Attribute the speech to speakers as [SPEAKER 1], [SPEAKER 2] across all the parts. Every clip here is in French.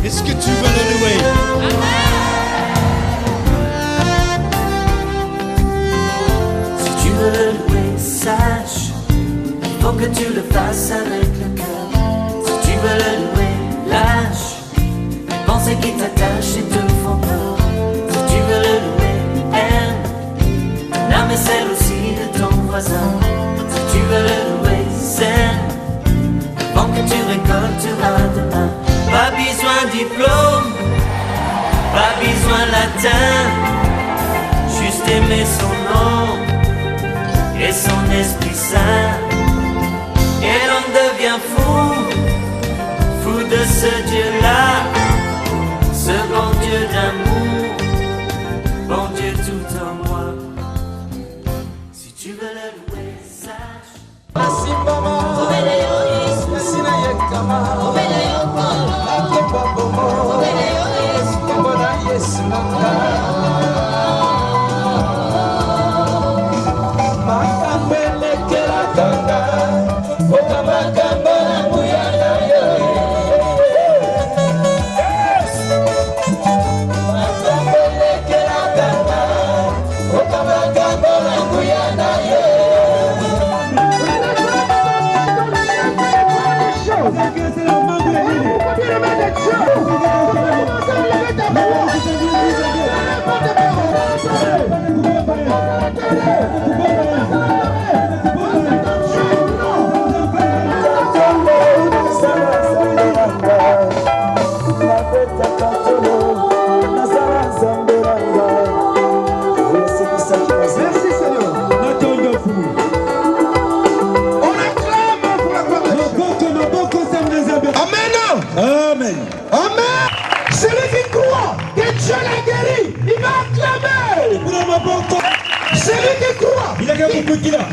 [SPEAKER 1] Est-ce que tu veux le louer?
[SPEAKER 2] Si tu veux le louer, sache qu'il faut que tu le fasses avec le cœur. Si tu veux le louer, lâche les pensées qui t'attachent et te font peur. Si tu veux le louer, aime ton âme et celle aussi de ton voisin. Si tu veux le louer, sème le vent que tu récolteras demain. Pas besoin de diplôme, pas besoin latin, juste aimer son nom et son Esprit Saint. Et l'on devient fou, fou de ce Dieu-là, ce bon Dieu d'amour, bon Dieu tout en moi. Si tu veux le louer, sache.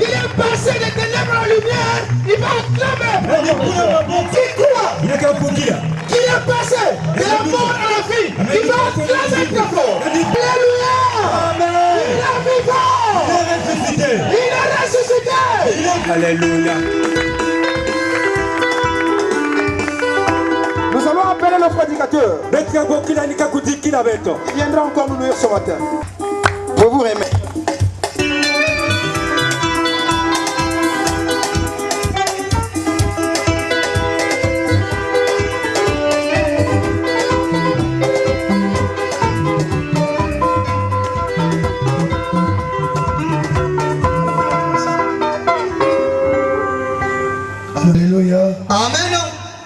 [SPEAKER 3] Il est passé des ténèbres en lumière, il va acclamer. Qui croit? Qui est passé de la mort à la vie, il va acclamer très fort. Alléluia. Il est vivant. Il est ressuscité.
[SPEAKER 1] Alléluia.
[SPEAKER 3] Nous allons appeler le prédicateur. Il viendra encore nous nourrir ce matin. Pour vous aimer.
[SPEAKER 4] Alléluia.
[SPEAKER 3] Amen.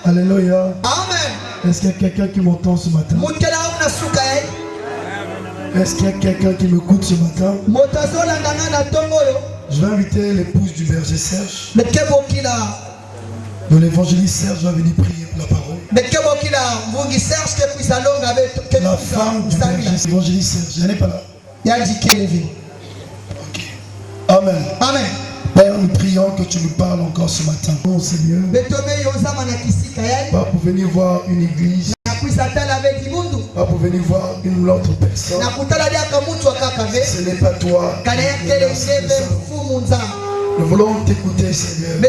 [SPEAKER 4] Alléluia.
[SPEAKER 3] Amen.
[SPEAKER 4] Est-ce qu'il y a quelqu'un qui m'entend ce matin? Est-ce qu'il y a quelqu'un qui m'écoute ce matin? Je vais inviter l'épouse du berger Serge. Donc l'évangéliste Serge va venir prier pour la parole. La femme du berger, l'évangéliste Serge, elle n'est pas là. Ok. Amen.
[SPEAKER 3] Amen.
[SPEAKER 4] Père, nous prions que tu nous parles encore ce matin. Oh Seigneur, pas pour venir voir une église, pas pour venir voir une autre personne. Ce n'est pas toi. Nous voulons t'écouter, Seigneur.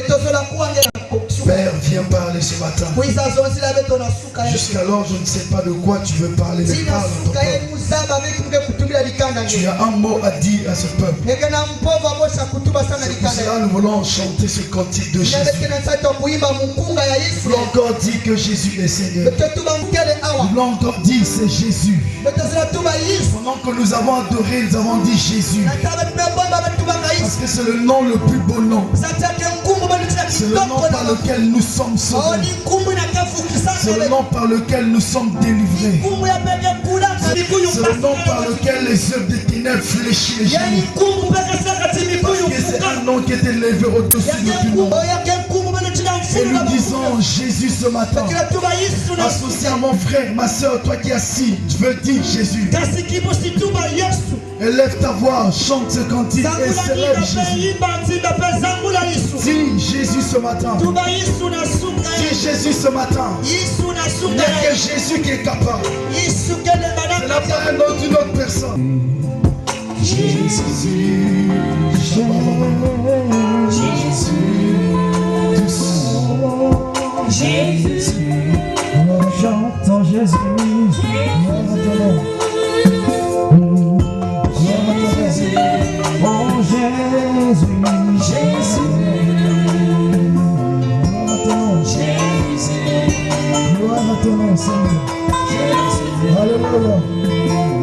[SPEAKER 4] Père, viens parler ce matin. Jusqu'alors, je ne sais pas de quoi tu veux parler. Mais parle à ton peuple. Tu as un mot à dire à ce peuple. C'est pour cela nous voulons chanter ce cantique de Jésus. Nous voulons encore dire que Jésus est Seigneur. Nous voulons encore dire c'est Jésus. Pendant que nous avons adoré, nous avons dit Jésus. Parce que c'est le nom le plus beau nom. C'est le nom par lequel nous sommes sauvés. C'est le nom par lequel nous sommes délivrés. C'est le nom par lequel les œuvres des ténèbres fléchissent les genoux. Parce que c'est un nom qui est élevé au-dessus de tout nom. Et nous disons Jésus ce matin. Associé à mon frère, ma soeur, toi qui es assis, je veux dire Jésus. Élève ta voix, chante ce cantique et célèbre Jésus. Dis Jésus ce matin. Dis Jésus ce matin. Il n'y a que Jésus qui est capable. Ce n'est pas un nom d'une autre personne. Jésus, Jésus.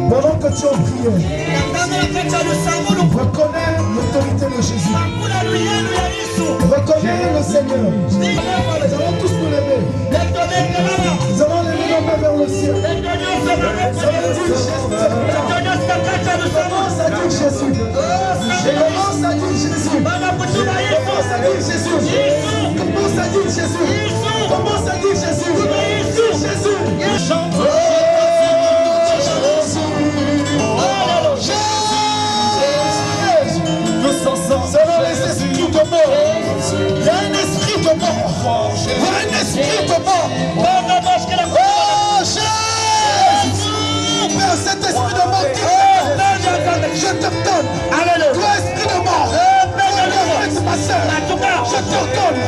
[SPEAKER 3] Pendant que tu en prières, reconnais l'autorité de Jésus. Reconnais le Seigneur. Nous allons tous nous lever. Nous allons lever nos mains vers le ciel. Commence à dire Jésus. Commence à dire Jésus. Commence à dire Jésus. Commence à dire Jésus. Commence à dire Jésus. Jésus. Selon les esprits de mort, il y a un esprit de mort. Il y a un esprit de mort. Oh Jésus, Père, cet esprit de mort, je te donne. Toi, esprit de mort, ma soeur, je te donne.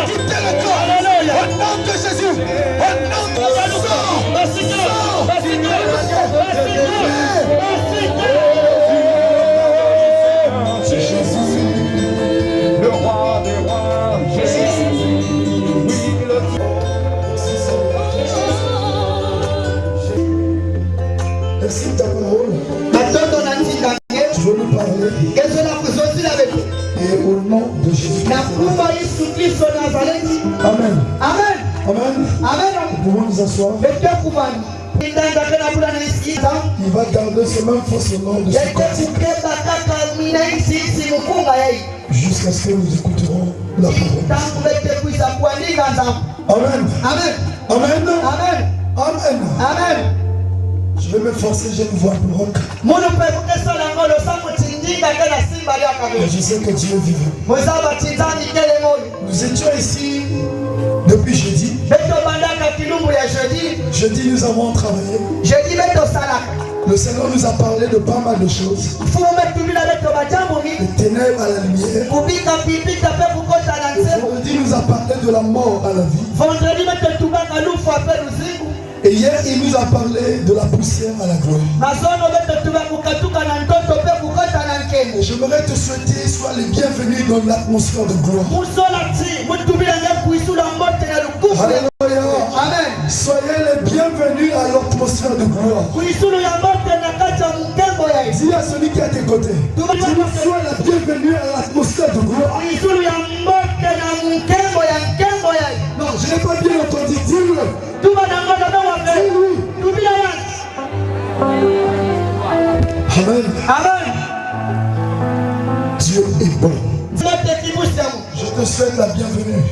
[SPEAKER 3] Quittez le corps. Au nom de Jésus. Au nom de merci de ta parole. Je veux nous parler. Et au nom de Jésus. Amen.
[SPEAKER 4] Amen.
[SPEAKER 3] Amen.
[SPEAKER 4] Amen.
[SPEAKER 3] Nous pouvons nous asseoir. Il va garder ce même faux nom de ce cantique jusqu'à ce que nous écouterons la parole. Amen.
[SPEAKER 4] Amen.
[SPEAKER 3] Amen.
[SPEAKER 4] Amen.
[SPEAKER 3] Amen.
[SPEAKER 4] Amen.
[SPEAKER 3] Je vais m'efforcer, j'ai une voix bloque. Et je sais que Dieu est vivant. Nous étions ici depuis jeudi. Jeudi, nous avons travaillé. Le Seigneur nous a parlé de pas mal de choses. De ténèbres à la lumière. Vendredi, nous a parlé de la mort à la vie. Et hier, il nous a parlé de la poussière à la gloire. Et j'aimerais te souhaiter, sois les bienvenus dans l'atmosphère de gloire. Alléluia.
[SPEAKER 4] Amen.
[SPEAKER 3] Soyez les bienvenus à l'atmosphère de gloire. Dis à celui qui est à tes côtés. Sois la bienvenue à l'atmosphère de gloire. Non, je n'ai pas bien entendu. Dis-le. Amen.
[SPEAKER 4] Amen.
[SPEAKER 3] Dieu est bon. Je te souhaite la bienvenue.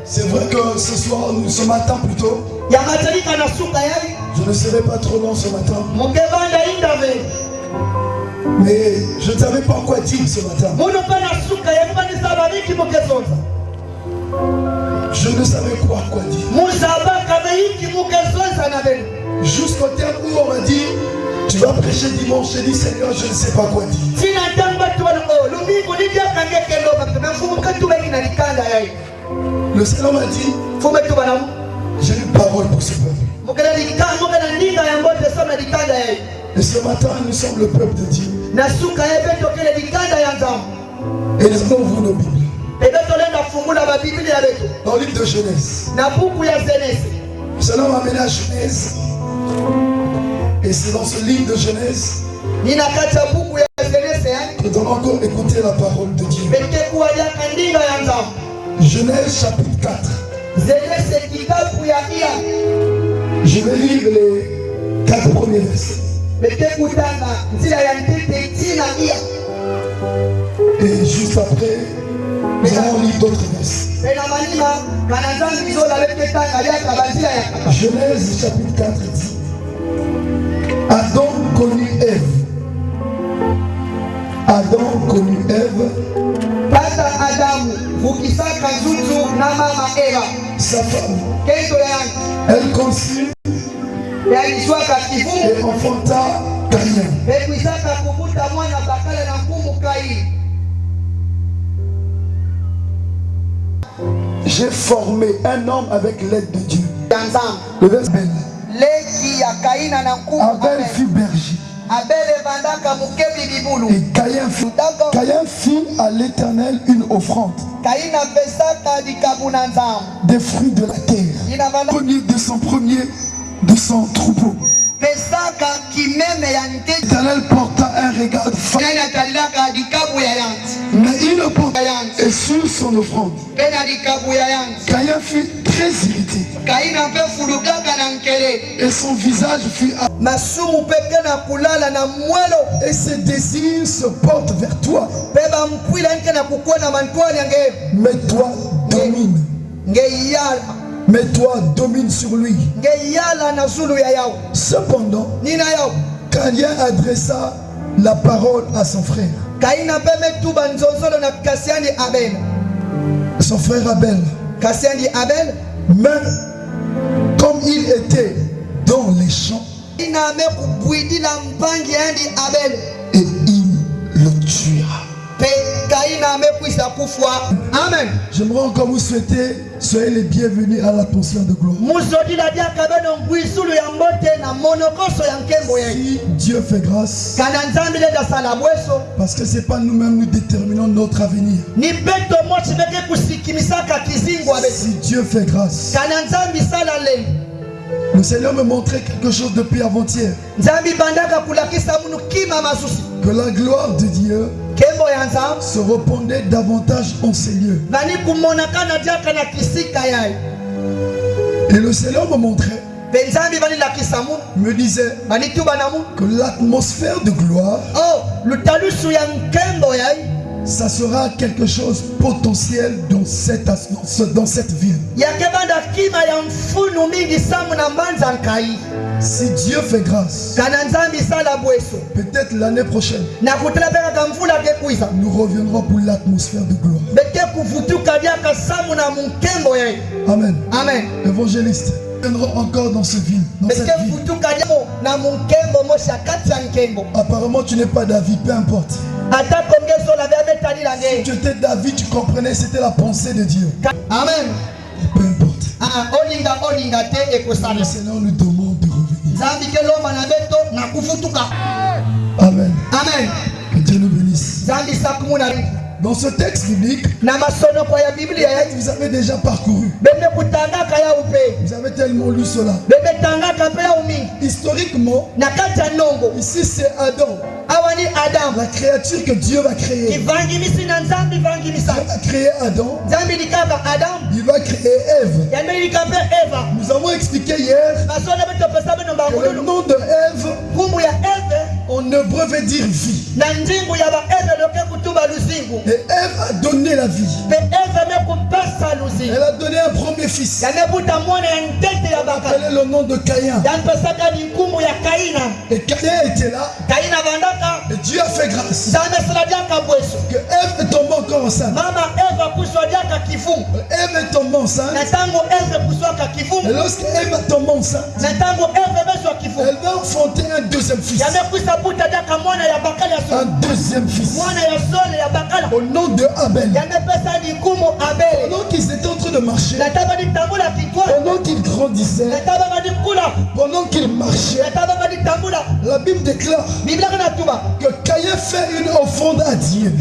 [SPEAKER 3] C'est vrai que ce soir, ce matin plutôt, je ne serai pas trop long ce matin. Mais je ne savais pas quoi dire ce matin. Je ne savais quoi dire. Jusqu'au terme où on m'a dit, tu vas prêcher dimanche. J'ai dit, Seigneur, je ne sais pas quoi dire. Le Seigneur m'a dit, j'ai une parole pour ce peuple. Et ce matin, nous sommes le peuple de Dieu. Et nous allons ouvrir nos Bibles. Dans le livre de Genèse. Le Seigneur m'a amené à Genèse. Et c'est dans ce livre de Genèse que nous allons encore écouter la parole de Dieu. Genèse chapitre 4. Je vais lire les 4 premiers versets. Et juste après, nous allons lire d'autres versets. Genèse chapitre 4 dit: Adam connut Ève. Adam connut Ève, sa femme. Elle conçut et enfanta Caïn. J'ai formé un homme avec l'aide de Dieu.
[SPEAKER 4] Le verset Abel fut berger. Et Caïn fit à l'Éternel une offrande. Des fruits de la terre. De son troupeau. L'Éternel porta un regard de faim. Mais il ne porta et sur son offrande. Caïn fut très irrité. Et son visage fut et ses désirs se portent vers toi. Mais toi domine. Mais toi domine sur lui. Cependant, Caïn adressa la parole à son frère. Son frère Abel. Mais comme il était dans les champs, et il le tuera.
[SPEAKER 3] Amen.
[SPEAKER 4] J'aimerais encore vous souhaiter, soyez les bienvenus à l'attention de gloire. Si Dieu fait grâce, parce que c'est pas nous-mêmes nous déterminons notre avenir. Si Dieu fait grâce, le Seigneur me montrait quelque chose depuis avant-hier. Que la gloire de Dieu se répandait davantage en ces lieux. Et le Seigneur me montrait, me disait que l'atmosphère de gloire, ça sera quelque chose potentiel dans cette ville. Si Dieu fait grâce, peut-être l'année prochaine, nous reviendrons pour l'atmosphère de gloire. Amen.
[SPEAKER 3] Amen.
[SPEAKER 4] Évangéliste, nous reviendrons encore dans cette ville. Apparemment, tu n'es pas David, peu importe. Si tu étais David, tu comprenais, c'était la pensée de Dieu.
[SPEAKER 3] Amen.
[SPEAKER 4] Et peu importe.
[SPEAKER 3] Le
[SPEAKER 4] Seigneur nous demande de revenir. Amen.
[SPEAKER 3] Amen.
[SPEAKER 4] Que Dieu nous bénisse. Dans ce texte biblique, vous avez déjà parcouru. Vous avez tellement lu cela. Historiquement, ici c'est Adam. La créature que Dieu va créer. Il va créer Adam. Il va créer Ève. Nous avons expliqué hier que le nom de Ève en hébreu veut dire vie. Et Ève a donné la vie. Elle a donné un premier fils. Appelé le nom de Caïn. Et Caïn était là. Et Dieu a fait grâce. Que Ève est tombée encore enceinte. Ève est tombée enceinte. Et lorsque Ève est tombée enceinte, elle va enfanter un deuxième fils. Un deuxième fils. Au nom de Abel. Pendant qu'ils étaient en train de marcher, pendant qu'ils grandissaient, pendant qu'ils marchaient, la Bible déclare que Caïn fait une offrande à Dieu.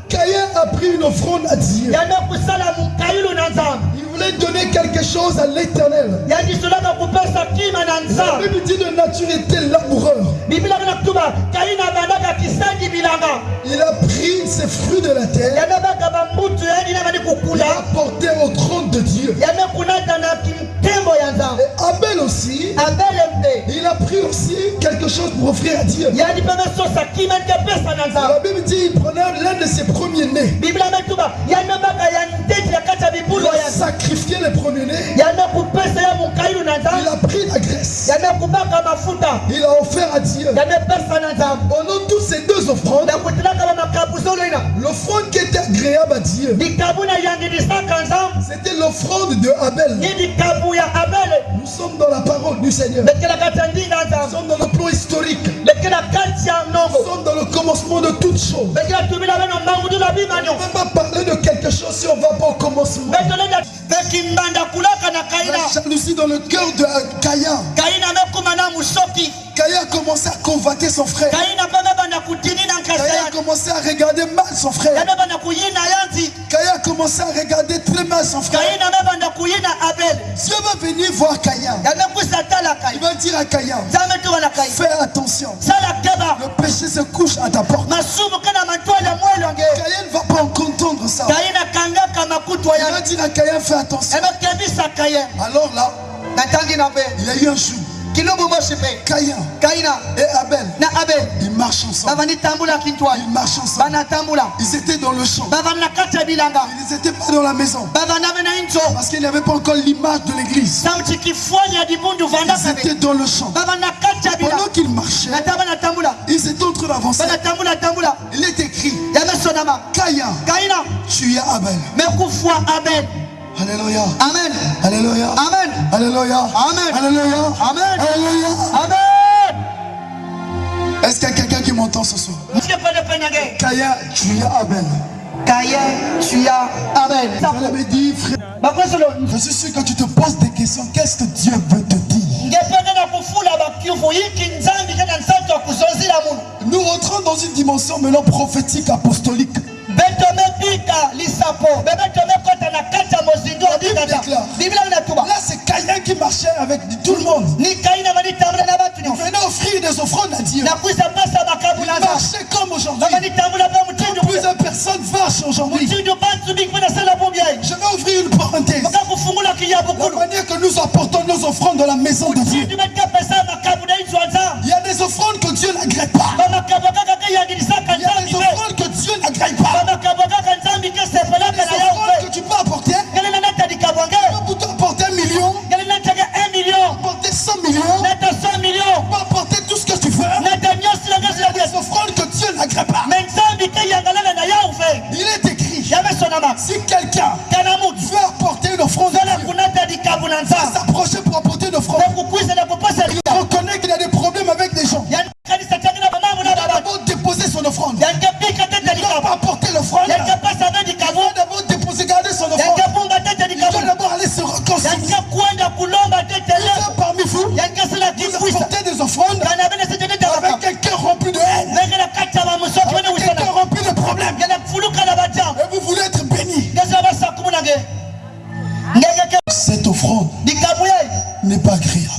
[SPEAKER 4] Caïn a pris une offrande à Dieu. Il voulait donner quelque chose à l'Éternel. La Bible dit de nature était laboureur. Il a pris ses fruits de la terre. Il a apporté au trône de Dieu. Et Abel aussi, il a pris aussi quelque chose pour offrir à Dieu. La Bible dit qu'il prenait l'un de ses premiers-nés. Il a sacrifié les premiers-nés. Il a pris la graisse. Il a offert à Dieu. Pendant toutes ces deux offrandes, l'offrande qui était agréable à Dieu, c'était l'offrande de Abel. Nous sommes dans la parole du Seigneur. Nous sommes dans le plan historique. Nous sommes dans le commencement de toutes choses. On ne peut pas parler de quelque chose si on ne va pas au commencement.
[SPEAKER 3] La jalousie dans le cœur de Caïn. Caïn a commencé à convoiter son frère. Caïn a commencé à regarder mal son frère. Caïn a commencé à regarder très mal son frère. Dieu va venir voir Caïn. Il va dire à Caïn, fais attention. Le péché se couche à ta porte. Caïn ne va pas entendre ça. Il va dire à Caïn, fais attention. Alors là, il y a eu un jour. Caïn et Abel, ils marchent ensemble. Ils marchent ensemble. Ils étaient dans le champ. Ils n'étaient pas dans la maison. Parce qu'il n'y avait pas encore l'image de l'église. Ils étaient dans le champ. Pendant qu'ils marchaient, ils étaient en train d'avancer. Il est écrit, Caïn, tu es Abel. Alléluia.
[SPEAKER 4] Amen.
[SPEAKER 3] Alléluia.
[SPEAKER 4] Amen.
[SPEAKER 3] Alléluia.
[SPEAKER 4] Amen.
[SPEAKER 3] Alléluia.
[SPEAKER 4] Amen.
[SPEAKER 3] Alléluia.
[SPEAKER 4] Amen.
[SPEAKER 3] Est-ce qu'il y a quelqu'un qui m'entend ce soir? Caïn, tu es Abel.
[SPEAKER 4] Tu as Amen.
[SPEAKER 3] Vous allez me dire, frère, je suis sûr que tu te poses des questions. Qu'est-ce que Dieu veut te dire? Nous rentrons dans une dimension maintenant prophétique, apostolique. Là c'est Caïn qui marchait avec tout le monde. Il venait offrir des offrandes à Dieu. Il marchait comme aujourd'hui. Plusieurs personnes marchent aujourd'hui. Je vais ouvrir une parenthèse. La manière que nous apportons nos offrandes dans la maison de Dieu. Il y a des offrandes que Dieu n'agrée pas. Il y a des offrandes que Dieu n'agrée pas. Des offrandes que tu peux apporter. Tu peux apporter 1 million. Apporter 100 millions. Tu peux apporter tout ce que tu veux. Il y a des offrandes que Dieu n'agrée pas. Il est écrit, si quelqu'un veut apporter une offrande, va s'approcher pour apporter une offrande. Il reconnaît qu'il y a des problèmes avec des gens. Il va d'abord déposer son offrande. Il ne doit pas apporter l'offrande. Il doit d'abord déposer, garder son offrande. Il doit d'abord aller se reconcilier. Parmi vous, vous apportez des offrandes avec quelqu'un rempli de haine, avec quelqu'un rempli de problèmes. Et vous voulez être béni. Cette offrande n'est pas agréable.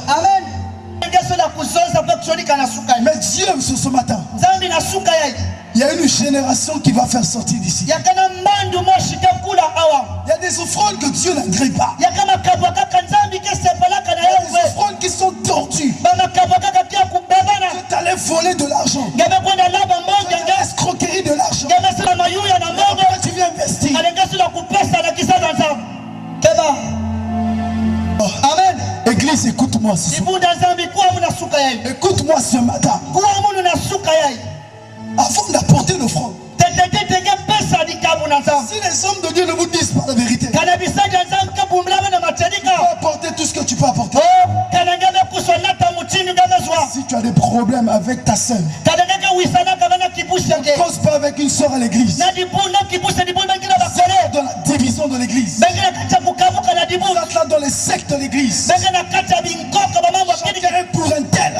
[SPEAKER 4] Amen.
[SPEAKER 3] Mais Dieu, ce matin, il y a une génération qui va faire sortir d'ici. Il y a des offrandes que Dieu n'agrée pas. Il y a des offrandes qui sont tordues. Tu allais voler de l'argent. Tu allais escroquerie de l'argent. Tu viens investir.
[SPEAKER 4] Amen.
[SPEAKER 3] Église, écoute-moi ce soir. Écoute-moi ce matin. Avant d'apporter l'offrande, si les hommes de Dieu ne vous disent pas la vérité, tu peux apporter tout ce que tu peux apporter. Si tu as des problèmes avec ta soeur, ne cause pas avec une soeur à l'église. Dans la division de l'église. Là dans les sectes de l'église. Chacun pour un tel.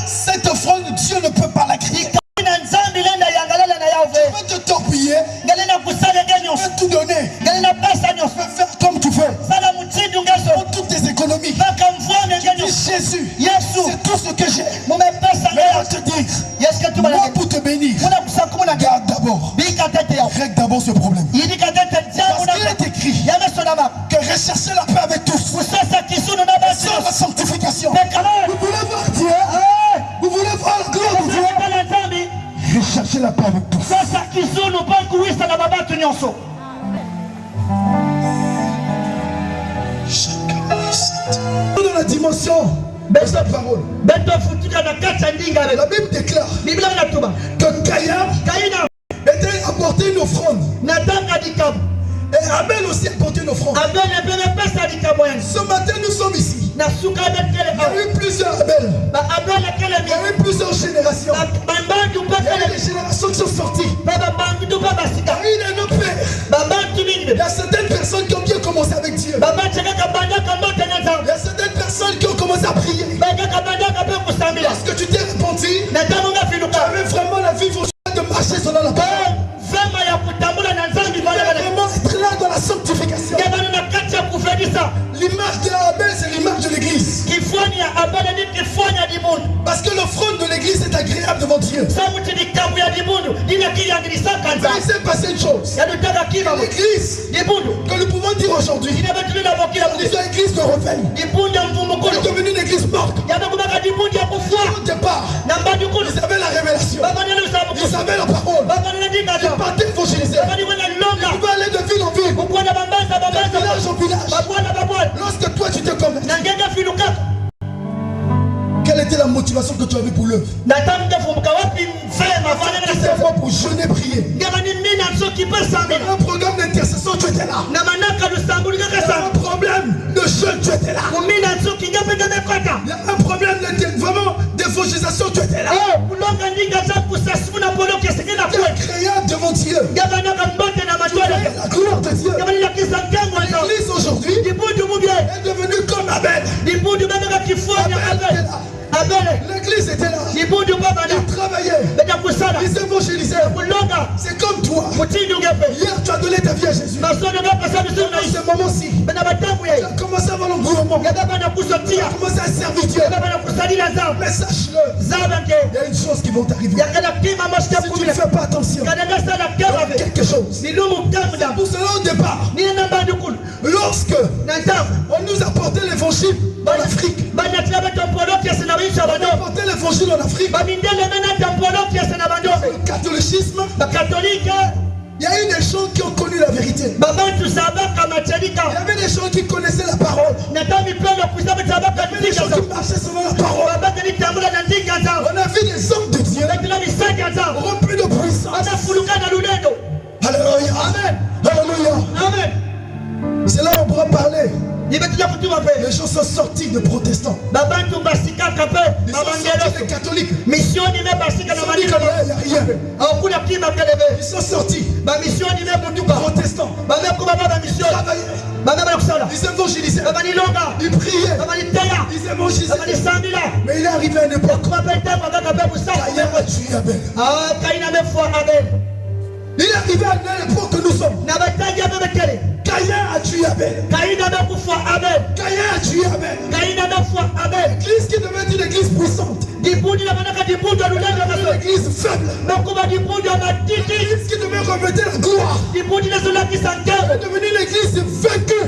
[SPEAKER 3] Cette offrande, Dieu ne peut pas la créer. Tu peux te torpiller. Tu peux tout donner. Tu peux faire comme tu veux. Pour toutes tes économies. Tu dis Jésus, c'est tout ce que j'ai. Mais on te dit, moi pour te bénir, garde d'abord. Règle d'abord ce problème. Parce qu'il est écrit que rechercher la paix avec tous. Sans la sanctification. Vous voulez voir Dieu? Vous voulez voir la gloire de Dieu? Recherchez la paix avec tous. Dans la dimension de sa parole, la Bible déclare que Caïn était apporté une offrande. Et Abel aussi a apporté une offrande. Ce matin nous sommes ici. Il y a eu plusieurs Abel. Il y a eu plusieurs générations. Il y a eu des générations qui sont sorties. Il y a devant Dieu. Mais il s'est passé une chose. L'église que nous pouvons dire aujourd'hui, nous disons l'église de réveil, est devenue une église morte. Au départ, ils avaient la révélation, ils avaient la parole, ils partaient évangéliser, ils pouvaient aller de ville en ville, de village en village. Lorsque toi tu te convertis, quelle était la motivation que tu avais pour l'œuvre? C'était pour jeûner, prier. Un programme d'intercession, tu étais là. Un problème de jeûne, tu étais là. Il y a un problème vraiment d'évangélisation, tu étais là. Tu as créé devant Dieu la gloire de Dieu. L'église aujourd'hui est devenue comme Abel. L'église était là. Ils travaillaient. Ils évangélisaient. C'est comme toi. Hier tu as donné ta vie à Jésus. Dans ce moment-ci, tu as commencé à avoir l'engouement. Tu as commencé à servir Dieu. Mais sache-le, il y a une chose qui va t'arriver. Si tu ne fais pas attention, il y a quelque chose. C'est pour cela au départ, lorsque on nous apportait l'évangile dans l'Afrique, on apportait l'évangile en Afrique, le catholicisme, il y a eu des gens qui ont connu la vérité. Il y avait des gens qui connaissaient la parole. Il y avait des gens qui marchaient selon la parole. On a vu des hommes de Dieu remplis de puissance. Alléluia. Amen. Alléluia. Amen. C'est là où on pourra parler. Les gens sont sortis de protestants. Ils sont sortis de catholiques. Il n'y a rien. Ils sont sortis protestants. Ils évangélisaient. Ils priaient. Ils évangélisaient. Mais il est arrivé à une époque. Caïn a tué Abel. Il est arrivé à une époque que nous sommes. Caïn a tué Abel. Caïn a tué Abel. L'église qui devait être une église puissante, une église faible, l'église qui devait remettre la gloire, est devenue une église vaincue.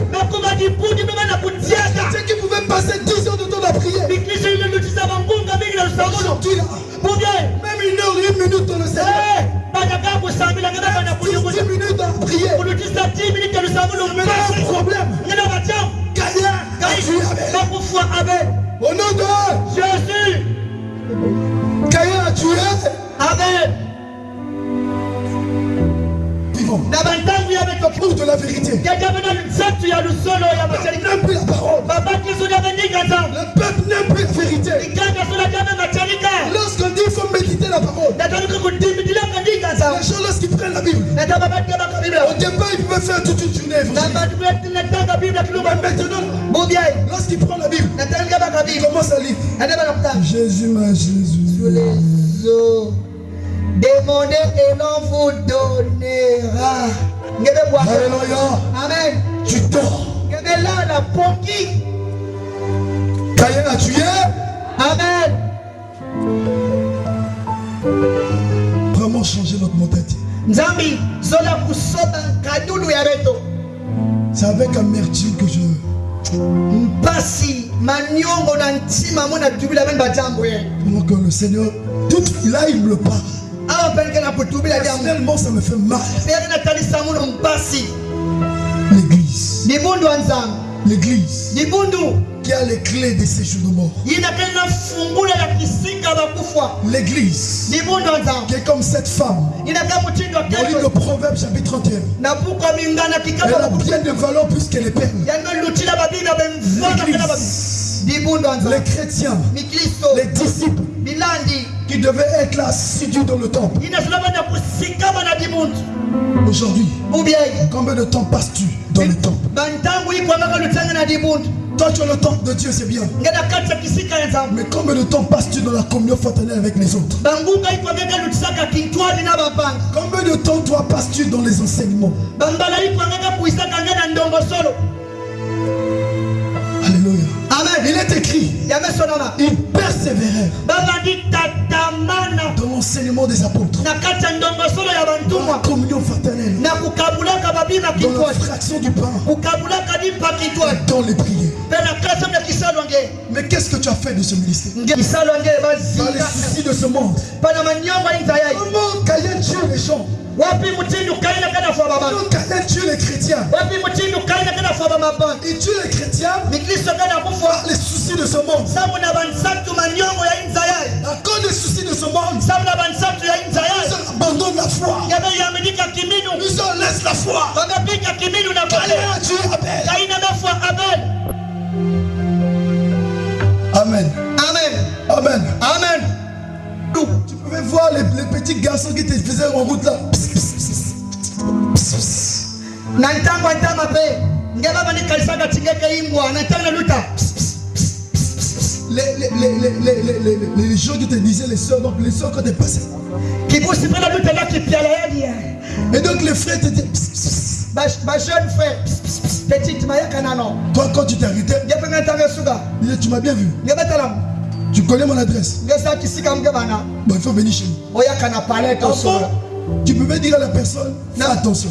[SPEAKER 3] C'est qui pouvait passer 10 heures de temps à prier. Aujourd'hui là, même une minute dans le Seigneur. 10 minutes à prier. Mais pas un problème. Caïn a tué Abel. Au nom de Jésus. Caïn a tué Abel. Vivons. Pour de la vérité. N'aime plus la parole. Le peuple n'aime plus la vérité. Lorsqu'on dit qu'il faut méditer la parole, les gens lorsqu'ils prennent la Bible, au départ ils pouvaient faire toute une journée. Mais maintenant, lorsqu'ils prennent la Bible, ils commencent à lire. Jésus m'a Jésus. Sur les eaux. Demandez et l'on vous donnera. Alléluia. Amen. Tu dors. Caïn a tué. Amen. Vraiment changer notre mentalité. C'est avec amertume que je. Pour que le Seigneur, là il me parle. Personnellement, ça me fait mal. L'église. L'église qui a les clés des séjours de mort. L'église qui est comme cette femme. On lit le Proverbe chapitre 31. Elle a bien de valeur plus que les perles. Les chrétiens, les disciples qui devaient être là assidus dans le temple. Aujourd'hui, combien de temps passes-tu dans le temple? Toi tu as le temple de Dieu, c'est bien. Mais combien de temps passes-tu dans la communion fraternelle avec les autres? Combien de temps toi passes-tu dans les enseignements? Alléluia. Amen. Il est écrit, ils persévérèrent dans l'enseignement des apôtres, dans la communion fraternelle, dans la fraction du pain, dans les prières. Mais qu'est-ce que tu as fait de ce ministère? Dans les soucis de ce monde. Comment Caïn tue les gens? Comment Caïn tue les chrétiens? Il tue les chrétiens par les soucis de ce monde. À cause des soucis de ce monde, ils abandonnent la foi. Ils en laissent la foi. Caïn a tué Abel. Amen. Amen. Amen. Amen. Tu pouvais voir les petits garçons qui te faisaient en route là. Les gens qui te disaient, les soeurs, donc les soeurs quand tu es passé. Et donc les frères te disaient, jeune frère, petite toi quand tu t'es arrêté, tu m'as bien vu. Tu connais mon adresse. Bon, il faut venir chez nous. Avant, tu pouvais dire à la personne, fais attention.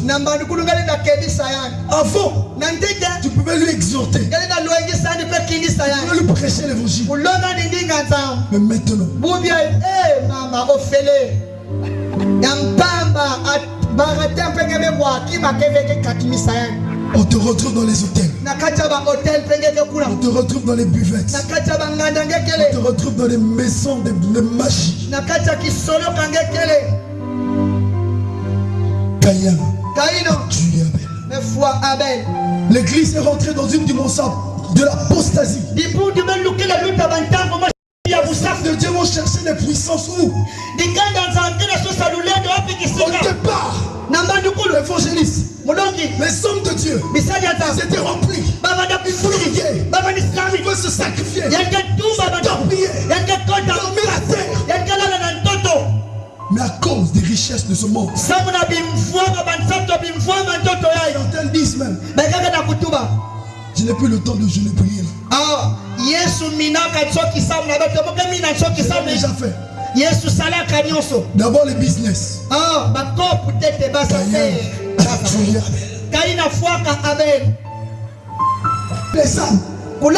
[SPEAKER 3] Avant, tu pouvais lui exhorter. Tu pouvais lui prêcher l'évangile. Mais maintenant, on te retrouve dans les hôtels. On te retrouve dans les buvettes. On te retrouve dans les maisons de magie. Caïn, tu es Abel. L'église est rentrée dans une dimension de l'apostasie. Les de Dieu vont chercher les puissances où? Au départ, l'évangéliste, les hommes de Dieu, ils étaient remplis. Ils veulent se sacrifier, s'approprier, dormir la terre. Mais à cause des richesses de ce monde, certains disent même, je n'ai plus le temps de jeûner prier. C'est déjà fait. D'abord les business. Les âmes. Tu ne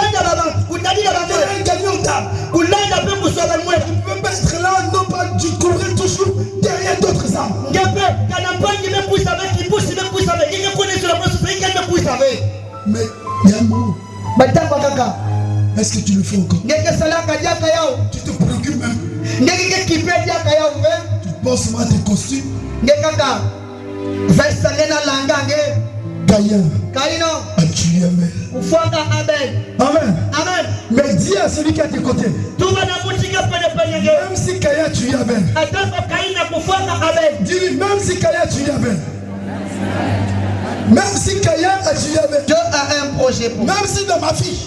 [SPEAKER 3] peux pas être là, non pas tu courrais toujours derrière d'autres âmes. Mais il y a un moment. Est-ce que tu le fais encore? Tu te préoccupes même. Tu penses seulement à tes costumes. Caïn a tué Abel. Amen. Mais dis à celui qui est à tes côtés, même si Caïn a tué Abel, dis-lui, même si Caïn a tué Abel, même si Caïn a tué Abel, Dieu a un projet pour moi. Même si dans ma vie,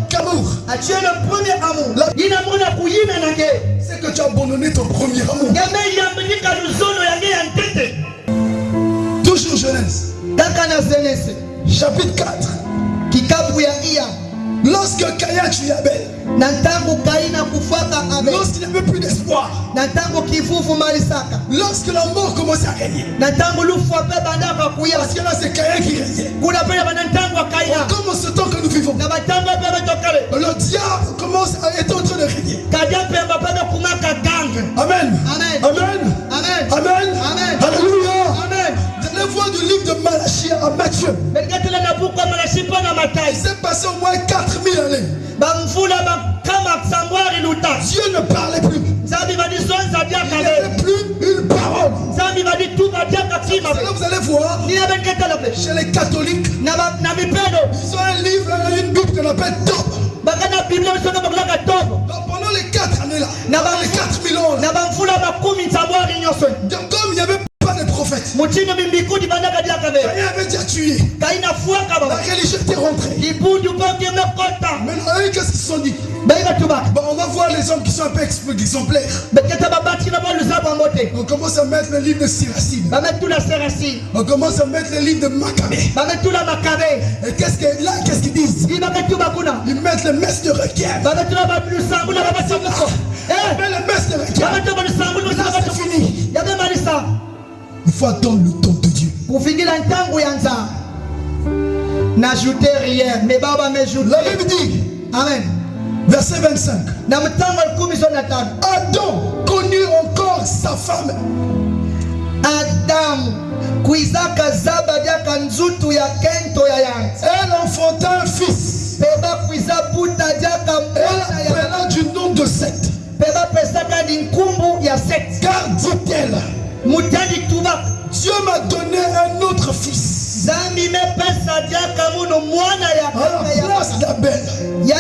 [SPEAKER 3] Kamour, tu es le premier amour. C'est que tu as abandonné ton premier amour. Toujours Genèse. Chapitre 4. Lorsque Caïn tue Abel, lorsqu'il n'y avait plus d'espoir, lorsque la mort commençait à régner, parce que là c'est Caïn qui régnait. Comme en ce temps que nous vivons, le diable commence à être en train de régner. Amen. Alléluia. Allez voir du livre de Malachie à Matthieu. Il s'est passé au moins 4000 années. Dieu ne parlait plus. Il n'y avait plus une parole. C'est là vous allez voir, chez les catholiques, ils ont un livre, une Bible qu'on appelle Top. Donc pendant les 4 années là, pendant les 4000 ans, donc comme il n'y avait pas de prophète, Caïn avait déjà tué. La religion était rentrée. voir les hommes qui sont un peu exemplaires. On commence à mettre le livre de Siracide. On commence à mettre le livre de Maccabée. Et qu'est-ce qu'ils disent? Ils mettent le messe de requiem. Mais le messe de requiem, là c'est fini. Il faut attendre le temps de Dieu.
[SPEAKER 4] N'ajoutez rien, mais Baba m'ajoute.
[SPEAKER 3] La Bible dit,
[SPEAKER 4] Amen.
[SPEAKER 3] Verset 25. Adam connut encore sa femme.
[SPEAKER 4] Adam
[SPEAKER 3] Elle enfanta un fils. Elle appela du nom de Seth. Car dit-elle, Dieu m'a donné un autre fils. À la place d'Abel, que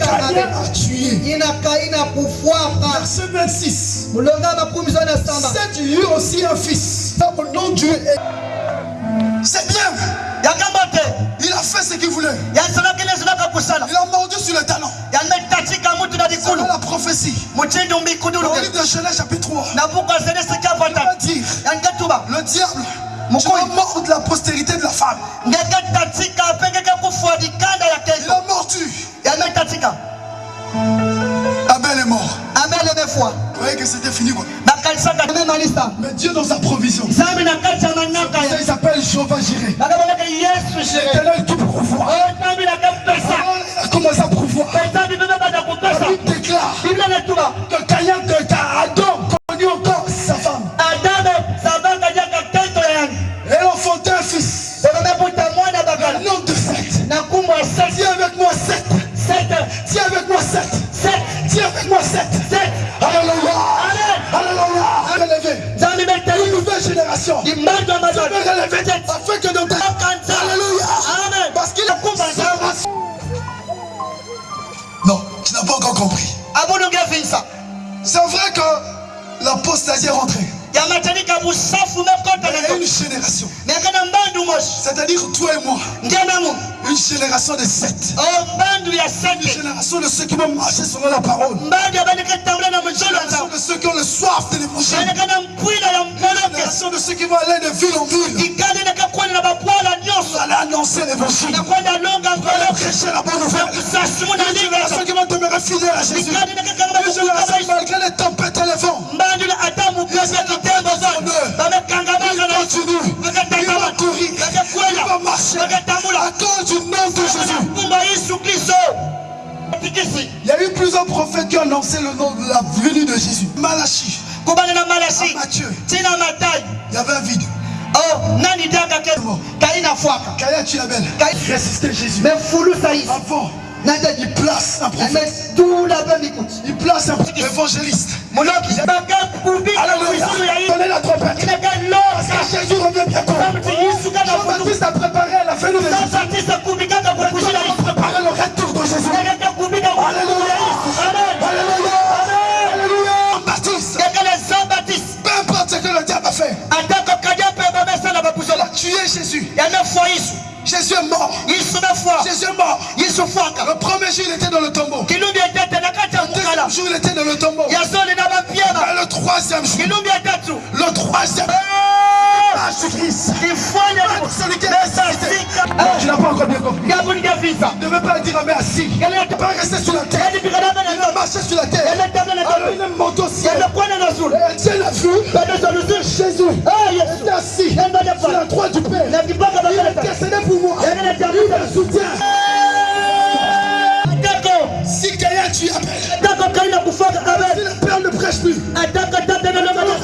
[SPEAKER 3] Caïn a tué. Verset 26. Seth eut aussi un fils. Au nom de Dieu. C'est bien. Il a fait ce qu'il voulait. Il a mordu sur le talon. C'est la prophétie. Dans le livre de Genèse chapitre 3. Il va dire, le diable, tu vas mordre la postérité de la femme. Il a mordu. Abel est mort. Vous voyez que c'était fini quoi. Mais Dieu dans sa provision. Ça il s'appelle Jéhovah Jireh. L'éternel qui pourvoit. Il a commencé à pourvoir. La Bible déclare que Adam connut encore sa femme. Elle enfantait un fils. Le nom de Seth. Dis avec moi Seth. Dis avec moi Seth. Dis avec moi Seth. Alléluia. Alléluia. Relevé. Une nouvelle génération. Je vais relever afin que dans ta... Alléluia. Parce qu'il a compris. Non, tu n'as pas encore compris. C'est vrai que l'apostasie est rentrée. Il y a une génération. C'est-à-dire toi et moi. Une génération de Seth. Une génération de ceux qui vont marcher selon la parole. Une génération de ceux qui ont le soif de l'évangile. Une génération de ceux qui vont aller de ville en ville. Aller annoncer l'évangile. Aller prêcher la bonne nouvelle. Une génération qui vont demeurer fidèles à Jésus. Une génération malgré les tempêtes et les vents. Il continue. Il va courir. Il va marcher. À cause du nom de Jésus. Il y a eu plusieurs prophètes qui ont annoncé le nom de la venue de Jésus. Malachie. Matthieu. Il y avait un vide. Caïn a tué Abel. Résistait Jésus. Avant, il place un prophète. Il place un évangéliste. Alléluia. Donnez la trompette. Parce que Jésus revient bientôt. Jean-Baptiste a préparé la fin de Jésus. Il a préparé le retour de Jésus. Alléluia. Alléluia. Alléluia. Jean-Baptiste. Peu importe ce que le diable a fait. Il a tué Jésus. Jésus est mort. Jésus est mort. Le premier jour, il était dans le tombeau. Le deuxième jour, il était dans le tombeau. Mais le troisième jour, Jésus-Christ. Celui qui est ressuscité. Tu n'as pas encore bien compris. Ne veux pas dire mais assis. Il n'est pas resté sur la terre. Il a marché sur la terre. Alors il est monté au ciel. Et Dieu l'a vu. Jésus est assis sur la croix du Père. Il a intercédé pour moi. Il me soutient. Si Caïn tue Abel, si le Père ne prêche plus,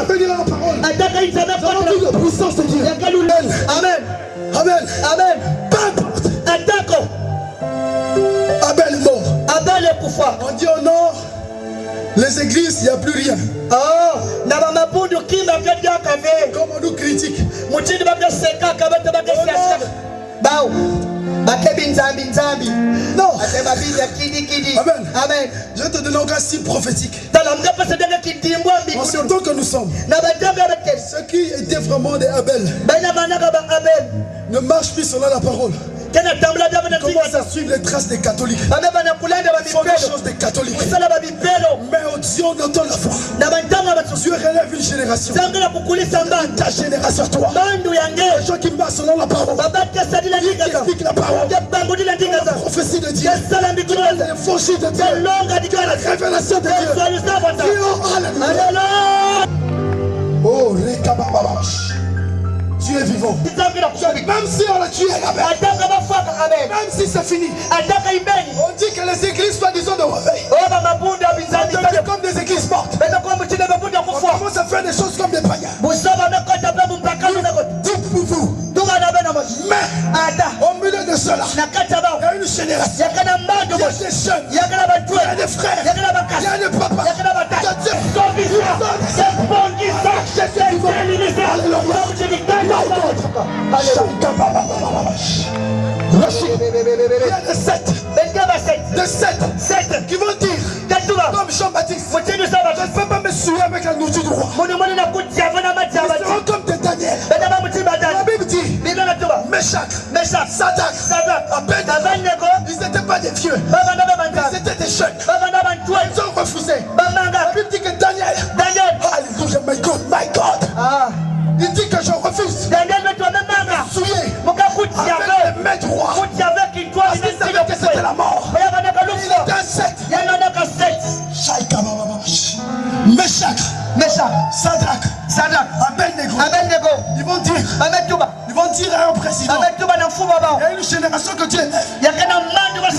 [SPEAKER 3] bénir la parole. Dans toute la puissance de Dieu. Amen. Amen. Amen. Peu importe. Abel est mort. On dit au nord, les églises, il n'y a plus rien. Comme on nous critique. Non. Amen. Amen. Je vais te donner encore un signe prophétique. En ce temps que nous sommes, ceux qui étaient vraiment des Abel ne marchent plus selon la parole. commence à suivre les traces des catholiques. Ils font des choses des catholiques. Mais au-dessus, on entend la voix. Dieu relève une génération. Ta génération, toi. Les gens qui marchent selon la parole. Qui expliquent la parole. La prophétie de Dieu. L'évangile de Dieu. La révélation de Dieu. Alléluia. Oh, tu es vivant. Même si on l'a tué, même si c'est fini. On dit que les églises soient disons de réveil. Comme des églises mortes. On commence à faire des choses comme des païens. Dites pour vous. Mais au milieu de cela, il y a une génération. Il y a des jeunes. Il y a des frères. Il y a des papas. Il y a des sept qui vont dire comme Jean-Baptiste, je ne peux pas me souiller avec la nourriture du roi. Ils seront comme des Daniel. La Bible dit Meshach, Sadak, Abednego, ils n'étaient pas des vieux, ils étaient des jeunes. Ils ont refusé. La Bible dit que Daniel, alléluia, my God, il dit que je refuse. Souillé avec les maîtres rois. Parce qu'il savait que c'était la mort. Il était un sept. Meshach, Sadak, Abednego. Ils vont dire à un président. Il y a une génération que Dieu aime. Ils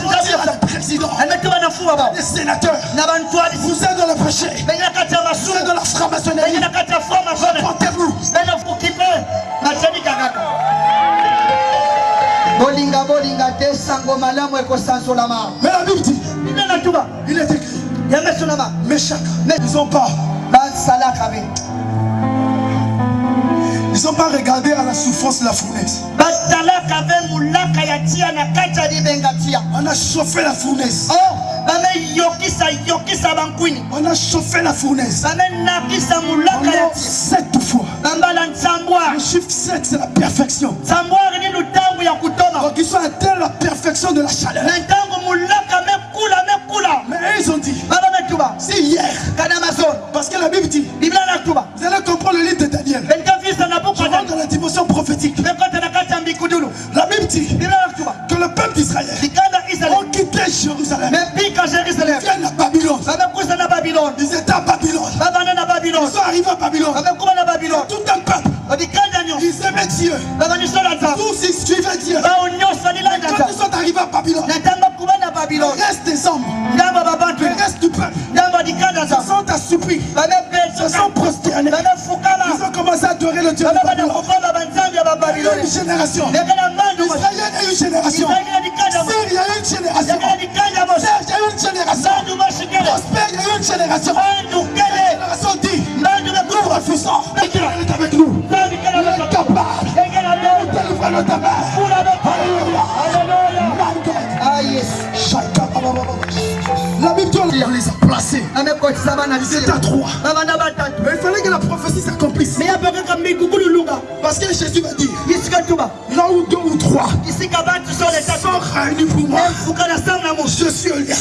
[SPEAKER 3] vont dire à un président, à des sénateurs. Vous êtes dans le péché. Vous êtes dans la franc-maçonnerie. Repentez-vous. Mais la Bible dit, il est écrit, Meshach, ils n'ont pas regardé à la souffrance de la fournaise. On a chauffé la fournaise. On a chauffé la fournaise. Pendant 7 fois. Le chiffre 7, c'est la perfection. Donc ils sont atteints la perfection de la chaleur. Mais ils ont dit, c'est hier. Parce que la Bible dit, vous allez comprendre le livre de Daniel. Je rentre dans la dimension prophétique. La Bible dit que le peuple d'Israël ont quitté Jérusalem. Ils viennent à Babylone. Ils étaient à Babylone. Ils sont arrivés à Babylone. Tout un peuple. Ils aimaient Dieu. Tous ils suivaient Dieu. Quand ils sont arrivés à Babylone, le reste des hommes, le reste du peuple, se sont assoupis, se sont prosternés. Ils ont commencé à adorer le Dieu de Babylone. Il y a une génération. Israël a une génération. Syrie a une génération. Serge a une génération. Prosper a une génération. La génération dit, nous refusons. Il est avec nous. Il est capable. Nous délivrons notre main. Alléluia. La Bible dit, on les a placés. Ils étaient à 3. Mais il fallait que la prophétie s'accomplisse. Parce que Jésus va dire, là où 2 ou 3 sont réunis pour moi, je suis le lien.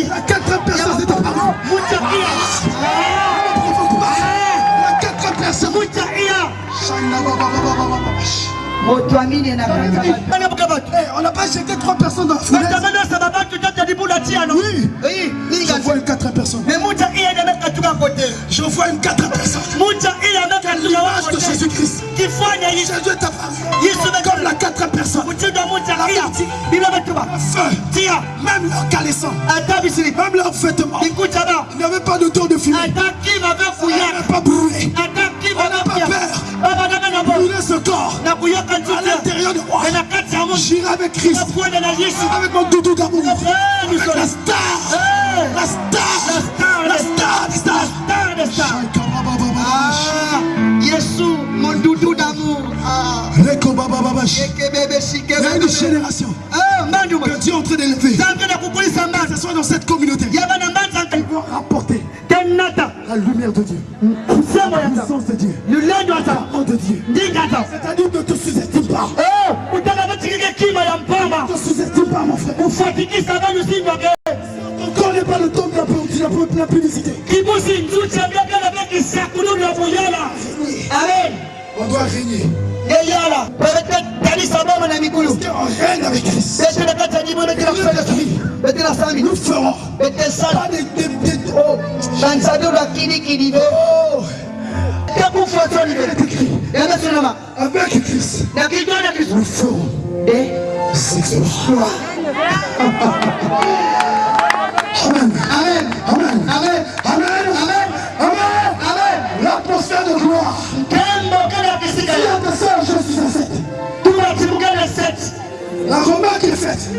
[SPEAKER 3] La 4 personnes, c'est ta parole. La 4 personnes. On n'a pas jeté 3 personnes dans la fournaise. Oui. Je vois une 4 personnes. Je vois une 4 personnes. L'image de Jésus-Christ. Jésus est apparu comme la 4 personnes. Le feu, même leur caleçon, même leurs vêtements, ils n'avaient pas de tour de fumée. Ils n'avaient pas brûlé. On n'a pas peur. Brûler ce corps à l'intérieur de moi. J'irai avec Christ, avec mon doudou d'amour, avec la star.
[SPEAKER 4] Yesu, mon doudou d'amour.
[SPEAKER 3] Il y a une génération que Dieu est en train d'élever. Que ce soit dans cette communauté. Ils vont rapporter la lumière de Dieu, la puissance de Dieu, l'amour de Dieu. C'est-à-dire ne te sous-estime pas. Ne sous-estime pas mon frère. Encore n'est pas le temps de la publicité.
[SPEAKER 4] Amen.
[SPEAKER 3] On doit régner. On règne avec Christ. Nous ferons. Pas des avec Christ. Nous ferons. C'est Amen. Amen. Amen. Amen. Amen. Amen. Amen. L'atmosphère de gloire. Frère de sœur, je suis à 7. La remarque est faite.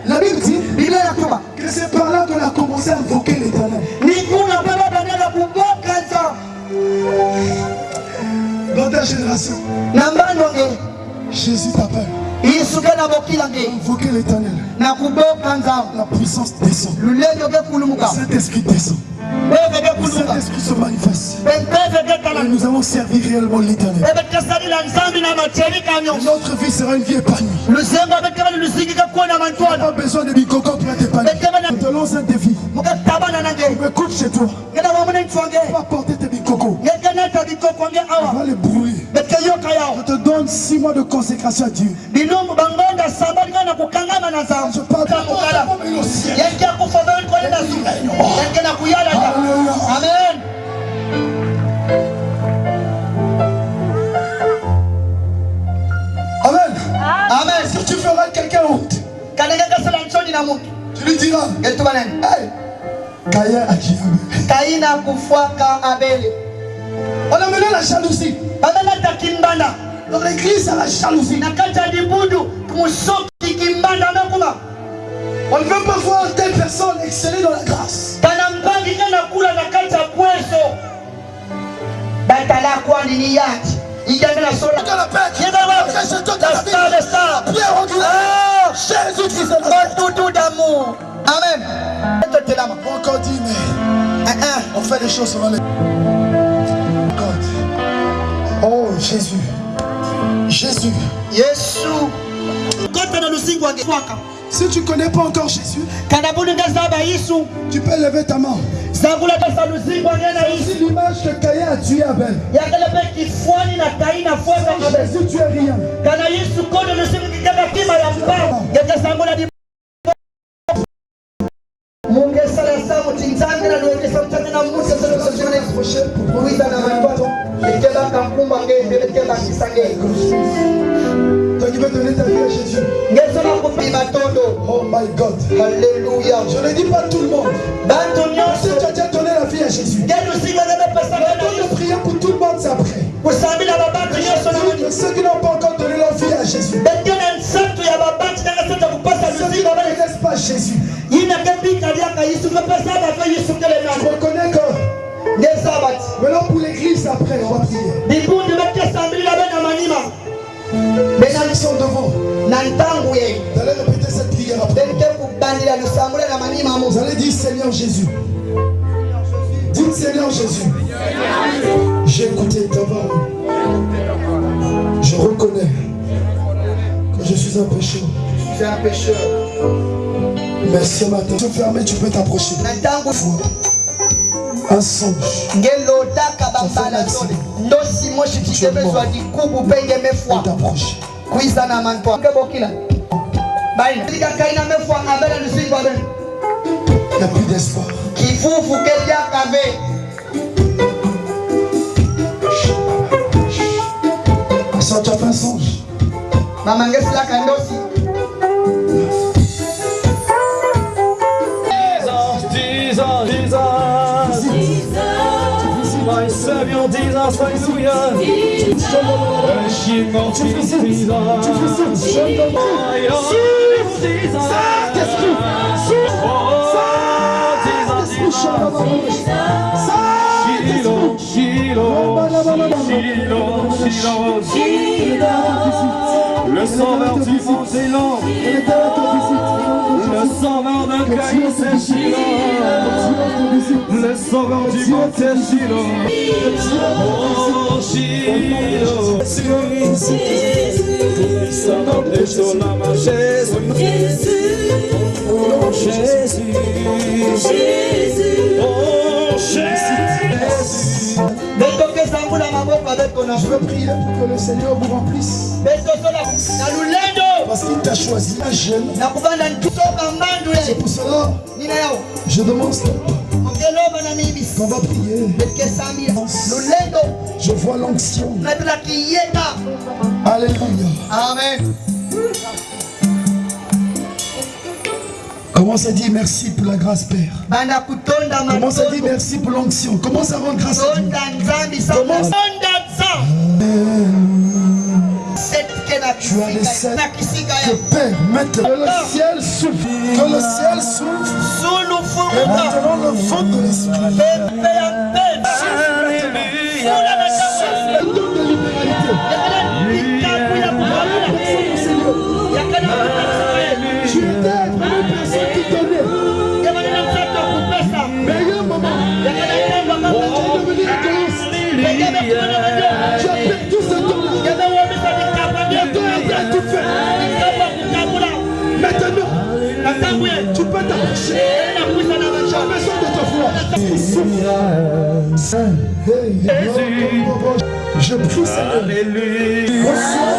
[SPEAKER 3] La Bible dit que c'est par là qu'on a commencé à invoquer l'Éternel. Dans ta génération, Jésus t'appelle. Invoquer l'Éternel. La puissance descend. Le Saint-Esprit descend. Le Saint-Esprit se manifeste. Et nous avons servi réellement l'Éternel. Notre vie sera une vie épanouie. On n'a pas besoin de Bikoko pour être épanoui. Je te lance un défi. Écoute chez toi. Pas porter tes Bikoko. On va les brûler. Je te donne 6 mois de consécration à Dieu. Je parle de
[SPEAKER 4] Amen.
[SPEAKER 3] Amen. Amen. Si tu feras quelqu'un honte, tu lui diras, hey, Caïn a Abel. On a mené la jalousie. Dans l'église, à la jalousie. On ne veut pas voir telle personne exceller dans la grâce.
[SPEAKER 4] Amen.
[SPEAKER 3] Encore dit, mais on fait des choses selon les... Oh Jésus. Jésus. Si tu ne connais pas encore Jésus, tu peux lever ta main. C'est l'image que Caïn a tué Abel. Jésus, tu es rien. Toi qui veux donner ta vie à Jésus. Oh my God.
[SPEAKER 4] Alléluia.
[SPEAKER 3] Je ne dis pas tout le monde. Si tu as déjà donné la vie à Jésus, le temps de prier pour tout le monde, c'est après. Ceux qui n'ont pas encore donné leur vie à Jésus, ceux qui ne connaissent pas Jésus, je reconnais que maintenant pour l'église après, on va prier. Ils sont devant. Vous allez répéter cette prière après. Vous allez dire Seigneur Jésus. Dites Seigneur Jésus. J'ai écouté ta parole. Je reconnais que je suis un pécheur. Mais ce matin, tu fermes, tu peux t'approcher. Un songe. T'approcher. Il n'y a plus d'espoir. Ça, tu as fait un songe.
[SPEAKER 5] My Savior, Jesus, hallelujah. Le sauveur du monde est long. Le sauveur de Caïn, c'est Shiloh. Le sauveur du monde c'est Shiloh. Oh Shiloh. Jésus, oh Jésus, oh Jésus.
[SPEAKER 3] Je veux prier pour que le Seigneur vous remplisse. Parce qu'il t'a choisi un jeune. C'est pour cela je demande stop. On va prier. Je vois l'onction. Alléluia.
[SPEAKER 4] Amen.
[SPEAKER 3] Commence à dire merci pour la grâce, Père. Commence à dire merci pour l'onction. Commence à rendre grâce à Dieu. Tu as les sept que Père, maintenant que le ciel souffle. Que le ciel souffle. Et maintenant le fond de l'esprit. Tu étais la première personne qui donnait. Meilleur moment. Tu es devenu égoïste. Tu as perdu ce temps-là. Bientôt il a tout fait. Maintenant, tu peux t'approcher. Tu as besoin de ta foi. Je prie, Seigneur. Reçois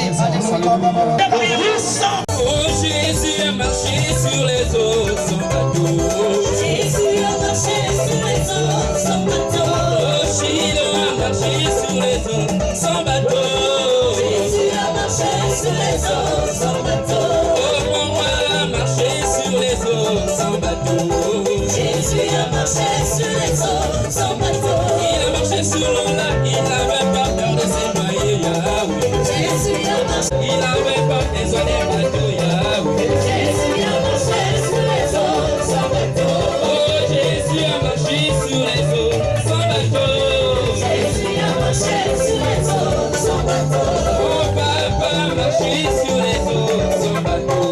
[SPEAKER 3] l'onction du Seigneur.
[SPEAKER 6] Oh Jésus a marché sur les eaux sans bateau. Jésus a marché sur les eaux sans bateau. Oh Shiloh a marché sur les eaux sans bateau. Jésus a marché sur les eaux sans bateau. Oh mon roi a marché sur les eaux sans bateau. Jésus a marché sur les eaux sans bateau. Il a marché sur l'eau là, il n'avait pas peur de s'éloigner. Jésus a marché, il n'avait pas besoin des bateaux. Jésus a marché sur les eaux sans bateau. Oh Jésus a marché sur les eaux sans bateau. Jésus a marché sur les eaux sans bateau. Oh papa a marché sur les eaux sans bateau.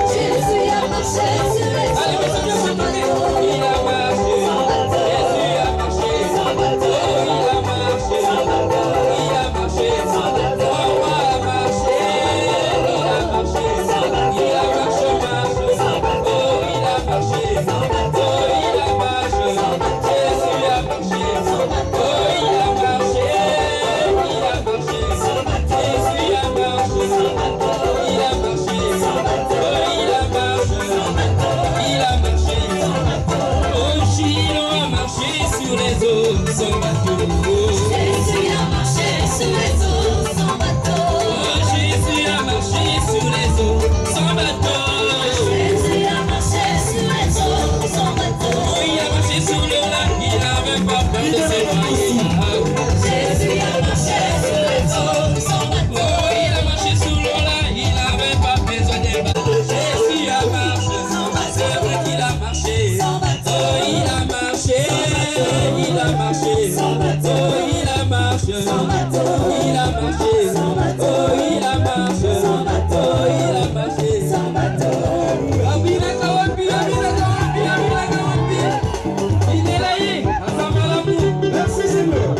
[SPEAKER 6] Jésus a marché sur les eaux sans bateau. Il a marché sans bateau. Jésus a marché sans bateau. Il a marché sans bateau. Il a marché sans bateau. Oh a marché. Il a marché sans bateau. Il a marché sans bateau. Oh il a marché sans bateau. Oh il a marché sans bateau. Jésus a marché sans bateau. Oh il a marché. Il a marché sans bateau. Jésus a marché sans bateau. Il a marché sans bateau. Il a marché sans bateau. Il a marché sans bateau. Oh Shiloh a marché sur les eaux sans bateau. Jésus a marché sur les eaux sans bateau. Oh Jésus a marché sur les eaux sans bateau. Jésus a marché sur les eaux sans bateau. Oh il a marché sur l'eau là, il n'avait pas peur de s'éloigner. Jésus a marché sur les eaux sans bateau. Oh il a marché sur l'eau là, il n'avait pas besoin des bateaux. Jésus a marché sans bateau. C'est vrai qu'il a marché sans bateau. Oh il a marché, il a marché sans bateau. Oh il a marché sans bateau. Il a marché sans bateau. Oh il a marché sans bateau. Oh il a marché sans bateau. Abina kawapi, abina kawapi, abina kawapi. Il est là, ensemble à l'amour. Merci Seigneur.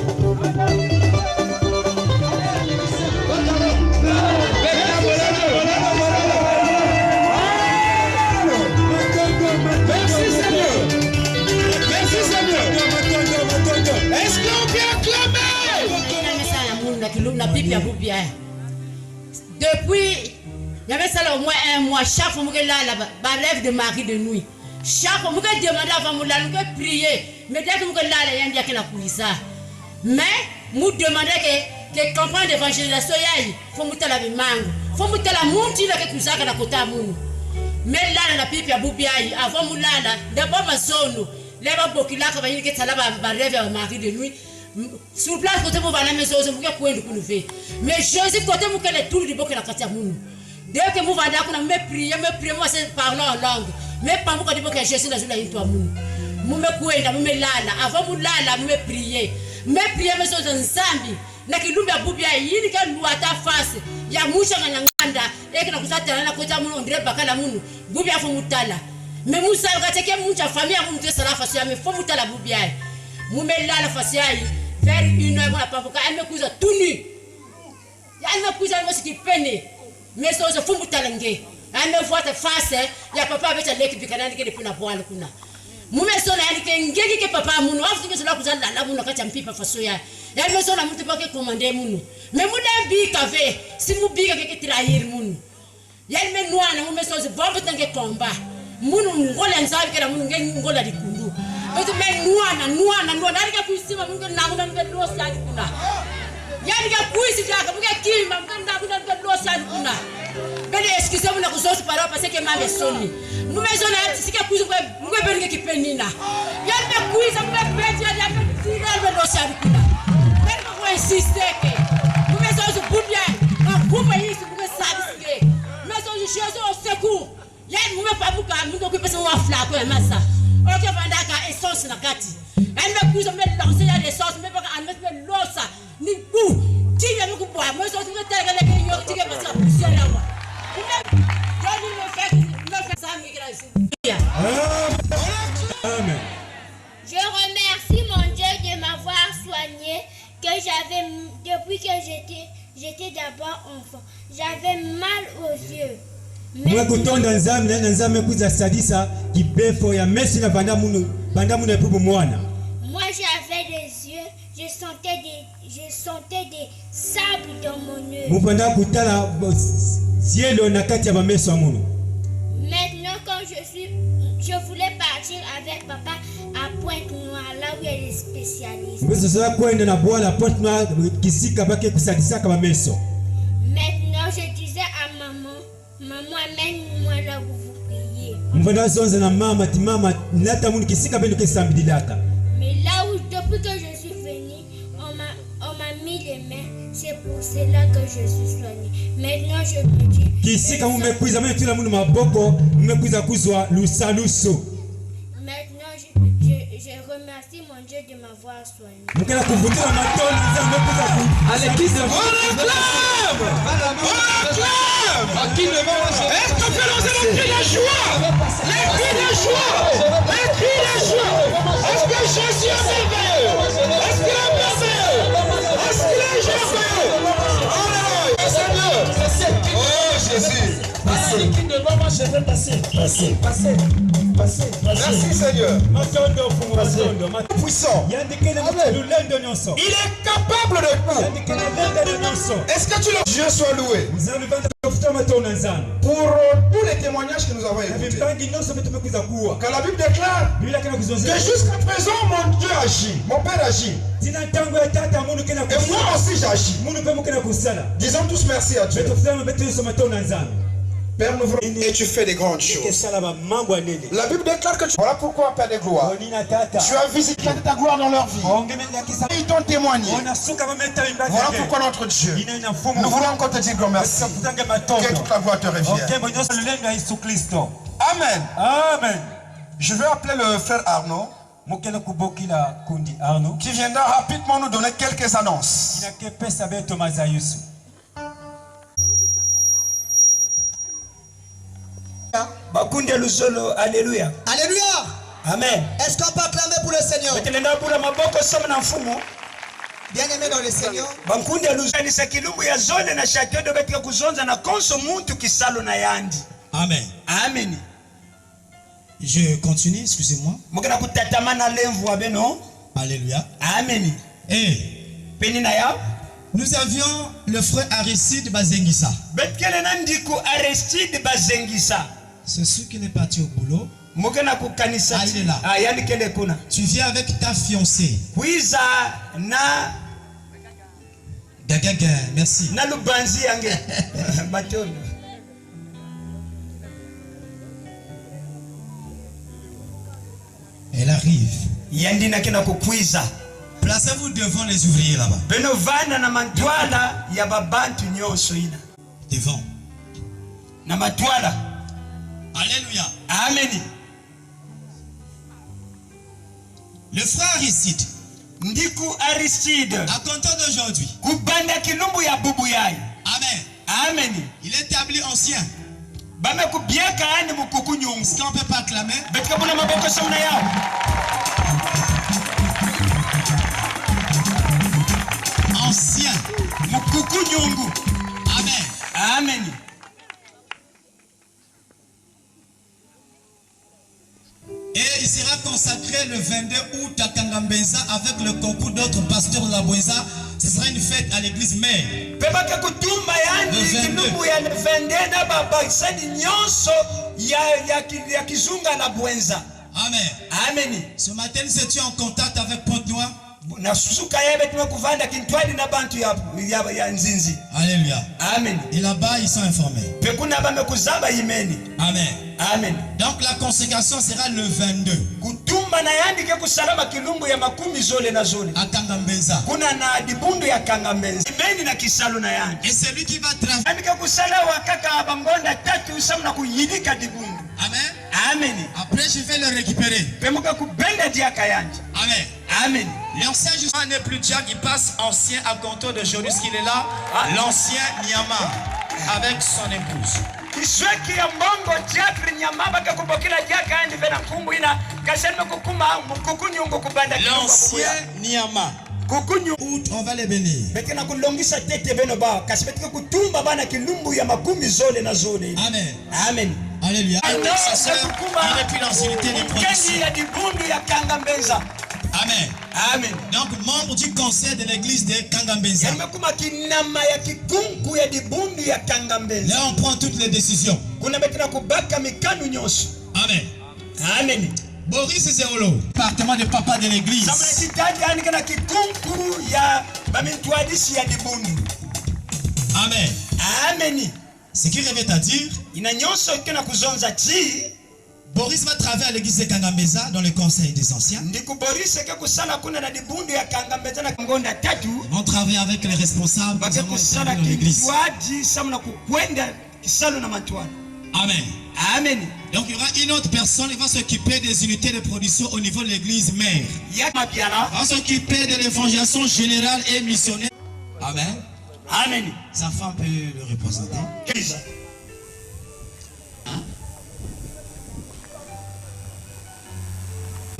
[SPEAKER 6] Merci Seigneur. Merci Seigneur. Est-ce qu'on peut acclamer?
[SPEAKER 7] Depuis, il y avait ça là au moins un mois, chaque fois que là, la rêve de Marie de nuit. Chaque fois que je demande à la femme, je prier. Mais dès que je là, il y a un dia qui a ça. Mais, nous demandait que campagne d'évangélisation yaï, faut monter la mango, faut monter la montie là que kuzaka na kota munu. Mais là la pipe ya bubiaï, avant moulala, d'abord ma zone, les babokila quand il que ça là va rêver au mari de nuit. Sur place côté mon la maison, je me point de coulever. Mais Jésus côté mon qu'elle est tout du bok la kata munu. Dès que mon vanda qu'on a me prier, moi c'est parler en langue. Mais pas moi quand dit que Jésus dans une ligne toi munu. Moi me point, moi me lala, avant moulala, me prier. Me prier mes choses en Zambie. Na kilumbi ya bubi ya yini ka luata face ya musha nganda eke na kusata na kota muno ndire bakala muno bubi ya fomutala me musa ukateke muncha famille ya mtu sala face ya me fomutala bubi ya mumela la face ya vers 1h pour la pavoka elle me kuza tuni ya elle me kuza mo sikipene me so fomutala nge elle me voit face ya papa avec leki bikana ndike depuis na boile kuna mume sona yani ke ngeki ke papa muno afu ke sola kuzala la muno kati mpipa faso ya me sona mtu pake commander muno me muda bi kave si mu bi ke trahir muno yani me noana mume so se bombe tanke komba muno ngola nzabi ke na muno ngola dikundu but me noana ari ke kuisima muno na muno me losi ali kuna yani ke kuisi jaka muke kima muno na muno me losi ali kuna bele excusez moi na kuzosi parole parce que ma soni nous maison là c'est que kuisi muke benke kipenina yani me kuisi muke beti ya me tirer me losi ali kuna mais insister que nous maison se boudia en coupe ici muke sabiske maison je cherche au secours yani mume pabuka muke kupesa wa flako ya masa ok vandaka essence na kati yani me kuisi me lancer ya essence me pas en mettre losa ni ku tinya me kubwa moi so muke tega le ke yo tige parce que poussière là moi
[SPEAKER 1] Amen.
[SPEAKER 8] Je remercie mon Dieu de m'avoir soigné, que j'avais, depuis que j'étais d'abord enfant. J'avais mal aux yeux.
[SPEAKER 1] Mwe kutonda nzame kuza sadisa kibefo ya mesi na banda munu epubu mwana.
[SPEAKER 8] Moi j'avais des yeux, je sentais des sables dans mon œil.
[SPEAKER 1] Mupanda kutala cielo na kati ya mameso ya munu.
[SPEAKER 8] Maintenant quand je voulais partir avec papa à Pointe-Noire, là où il y a les spécialistes.
[SPEAKER 1] Mweso sasa kwenda na bwana Pointe-Noire kisika bake kusadisa kama meso.
[SPEAKER 8] Maintenant je disais à maman, amène-moi là où vous priez.
[SPEAKER 1] Mupanda zonza na mama ti mama nata munu kisika bendo kesambidilaka.
[SPEAKER 8] Mais là où depuis que je suis venue, on m'a mis les mains. C'est pour cela que je suis soignée. Maintenant je me dis.
[SPEAKER 1] Kisika mumekuiza mwe tula munu maboko mumekuiza kuzwa lusaluso.
[SPEAKER 8] Maintenant je remercie mon Dieu de m'avoir soigné.
[SPEAKER 1] Mukela kuvutira matoni nzambe kuza ku.
[SPEAKER 5] Allez, qui se voit? À qui le vent? Est-ce qu'on peut lancer le cri de joie? Les cris de joie! Les cris de joie! Est-ce que Jésus est merveilleux? Est-ce qu'il est merveilleux? Est-ce qu'il est merveilleux? Alléluia! Seigneur! Oh Jésus! Passez. Qui ne va pas, je vais passer. Passez. Merci Seigneur. Puissant. Il est capable de tout. Est-ce que tu le Dieu soit loué? Pour tous les témoignages que nous avons écoutés, quand la Bible déclare que jusqu'à présent mon Dieu agit, mon Père agit, et moi aussi j'agis. Disons tous merci à Dieu. Père, nous voulons et tu fais des grandes choses. La Bible déclare que tu... Voilà pourquoi, Père de gloire, tu as visité ta gloire dans leur vie. Ils t'ont témoigné. Voilà pourquoi notre Dieu, nous voulons encore te dire grand merci. Que toute la gloire te revienne. Amen. Amen. Je vais appeler le frère Arnaud, qui viendra rapidement nous donner quelques annonces.
[SPEAKER 4] Alléluia. Alléluia.
[SPEAKER 5] Amen.
[SPEAKER 4] Est-ce qu'on peut acclamer pour le Seigneur? Bien aimé dans le Seigneur.
[SPEAKER 9] Amen.
[SPEAKER 5] Amen.
[SPEAKER 9] Je continue, excusez-moi. Alléluia.
[SPEAKER 5] Amen.
[SPEAKER 9] Et nous avions le frère Aristide Bazengisa. C'est celui qui est parti au boulot. Ah, il est là. Tu viens avec ta fiancée. Gagaga, merci.
[SPEAKER 5] Na lubanzi yange. Batono.
[SPEAKER 9] Elle arrive.
[SPEAKER 5] Yandina kina kukwiza.
[SPEAKER 9] Placez-vous devant les ouvriers là-bas.
[SPEAKER 5] Beno vana na mantwala ya babantu nyonso ina.
[SPEAKER 9] Devant.
[SPEAKER 5] Na matwala.
[SPEAKER 9] Alléluia.
[SPEAKER 5] Amen.
[SPEAKER 9] Le frère Aristide.
[SPEAKER 5] Ndiku Aristide.
[SPEAKER 9] À compter d'aujourd'hui.
[SPEAKER 5] Kubanda kilumbu ya bubu yayi.
[SPEAKER 9] Amen.
[SPEAKER 5] Amen.
[SPEAKER 9] Il est établi ancien.
[SPEAKER 5] Bame kubiaka ani mukuku nyungu.
[SPEAKER 9] Est-ce qu'on peut pas acclamer?
[SPEAKER 5] Betka muna maboko somna yao.
[SPEAKER 9] Ancien.
[SPEAKER 5] Mukuku nyungu.
[SPEAKER 9] Amen.
[SPEAKER 5] Amen.
[SPEAKER 9] Et il sera consacré le 22 août à Kangambenza avec le concours d'autres pasteurs de la Bwenza. Ce sera une fête à l'église mère.
[SPEAKER 5] Pebaka kutumba yani kilumbu ya vende na baba sadi nyonso ya kizunga na Bwenza.
[SPEAKER 9] Amen.
[SPEAKER 5] Amen.
[SPEAKER 9] Ce matin nous étions en contact avec Pointe-Noire.
[SPEAKER 5] Na susuka yebe tumekuvanda kintwali na bantu ya nzinzi.
[SPEAKER 9] Alléluia.
[SPEAKER 5] Amen.
[SPEAKER 9] Et là-bas ils sont informés.
[SPEAKER 5] Pekuna bamekuzaba imeni.
[SPEAKER 9] Amen.
[SPEAKER 5] Amen.
[SPEAKER 9] Donc la consécration sera le 22.
[SPEAKER 5] Kutumba na yandike kusalama kilumbu ya makumi zole na zole.
[SPEAKER 9] À Kangambenza.
[SPEAKER 5] Kuna na dibundu ya Kangambenza. Imeni na kisalo na yandi.
[SPEAKER 9] Et c'est lui qui va travailler.
[SPEAKER 5] Yandike kusala wakaka abangonda tatu samna kuyidika dibundu.
[SPEAKER 9] Amen.
[SPEAKER 5] Amen.
[SPEAKER 9] Après je vais le récupérer.
[SPEAKER 5] Pemuka kubenda diaka yandi.
[SPEAKER 9] Amen.
[SPEAKER 5] Amen.
[SPEAKER 9] L'ancien justement n'est plus Jack, il passe ancien à compter d'aujourd'hui, ce qu'il est là. L'ancien Nyama avec son épouse.
[SPEAKER 5] Kisweki ya mbongo Jack Nyama baka kubokila diaka yandi vena kumbu ina kasema kukuma kukunyungu kubanda.
[SPEAKER 9] L'ancien Nyama. Août, on va les bénir.
[SPEAKER 5] Bekena kulongisa tete beno ba kasibetike kutumba bana kilumbu ya makumi zole na zole.
[SPEAKER 9] Amen.
[SPEAKER 5] Amen.
[SPEAKER 9] Alléluia. Sa sœur, il n'est plus l'ancienneté des productions.
[SPEAKER 5] Ya dibundu ya Kangambenza.
[SPEAKER 9] Amen.
[SPEAKER 5] Amen.
[SPEAKER 9] Donc membre du conseil de l'église de Kangambenza.
[SPEAKER 5] Yamekuma kinama ya kikunku ya dibundu ya Kangambenza.
[SPEAKER 9] Là on prend toutes les décisions.
[SPEAKER 5] Kuna bekena kubaka mikanu nyonso.
[SPEAKER 9] Amen.
[SPEAKER 5] Amen.
[SPEAKER 9] Boris Zéolo, département de papa de l'église.
[SPEAKER 5] Samana kitaji andika na kikunkuru ya bamintwadisi ya dibundu.
[SPEAKER 9] Amen.
[SPEAKER 5] Amen.
[SPEAKER 9] Ce qui revient à dire,
[SPEAKER 5] ina nyonso kena kuzonza chi.
[SPEAKER 9] Boris va travailler à l'église de Kangambenza dans le conseil des anciens.
[SPEAKER 5] Ndiku Boris ke kusala kuna na dibundu ya Kangambenza na ngonda tatu.
[SPEAKER 9] Ils vont travailler avec les responsables
[SPEAKER 5] Bake kusala
[SPEAKER 9] dans l'église.
[SPEAKER 5] kitwaji samana kukwenda kisalo na matwana.
[SPEAKER 9] Amen.
[SPEAKER 5] Amen.
[SPEAKER 9] Donc il y aura une autre personne qui va s'occuper des unités de production au niveau de l'église mère. Il va s'occuper de l'évangélisation générale et missionnaire. Amen.
[SPEAKER 5] Amen.
[SPEAKER 9] Sa femme peut le représenter.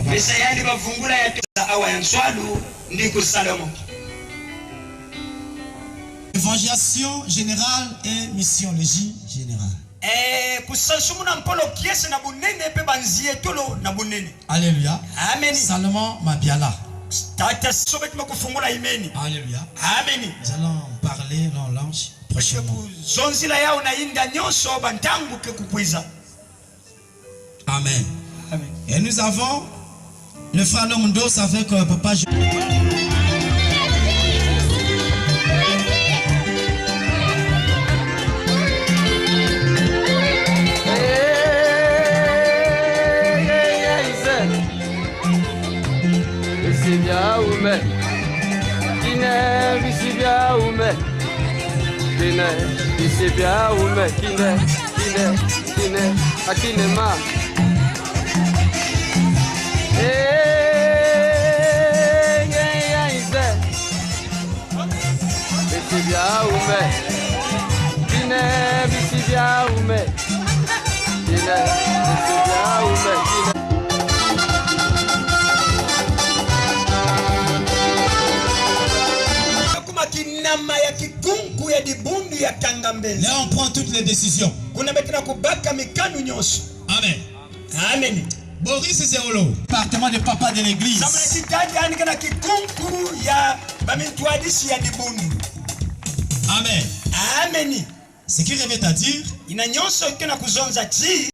[SPEAKER 5] Mesayani bavungula ya awa ya nswalu ndiku Salomo.
[SPEAKER 9] Évangélisation générale et missiologie générale.
[SPEAKER 5] Kusansumuna mpolo kiesi na bunene pe banzie tolo na bunene.
[SPEAKER 9] Alléluia.
[SPEAKER 5] Amen.
[SPEAKER 9] Salomon Mabiala.
[SPEAKER 5] Tata sobet makufungula imeni.
[SPEAKER 9] Alléluia.
[SPEAKER 5] Amen.
[SPEAKER 9] Nous allons parler dans l'ange prochainement.
[SPEAKER 5] Zonzila yao na inda nyonso bantangu ke kukwiza.
[SPEAKER 9] Amen.
[SPEAKER 5] Amen.
[SPEAKER 9] Et nous avons le frère Lomundos avec papa.
[SPEAKER 5] Ya kikunku ya dibundu ya Kangambenza.
[SPEAKER 9] Là on prend toutes les décisions.
[SPEAKER 5] Kuna bekena kubaka mikanu nyonso.
[SPEAKER 9] Amen.
[SPEAKER 5] Amen.
[SPEAKER 9] Boris Zéolo, département de papa de l'église.
[SPEAKER 5] Samana kitaji andika na kikunkuru ya bamintwadisi ya dibundu.
[SPEAKER 9] Amen.
[SPEAKER 5] Amen.
[SPEAKER 9] Ce qui revient à dire,
[SPEAKER 5] ina nyonso kena kuzonza chi.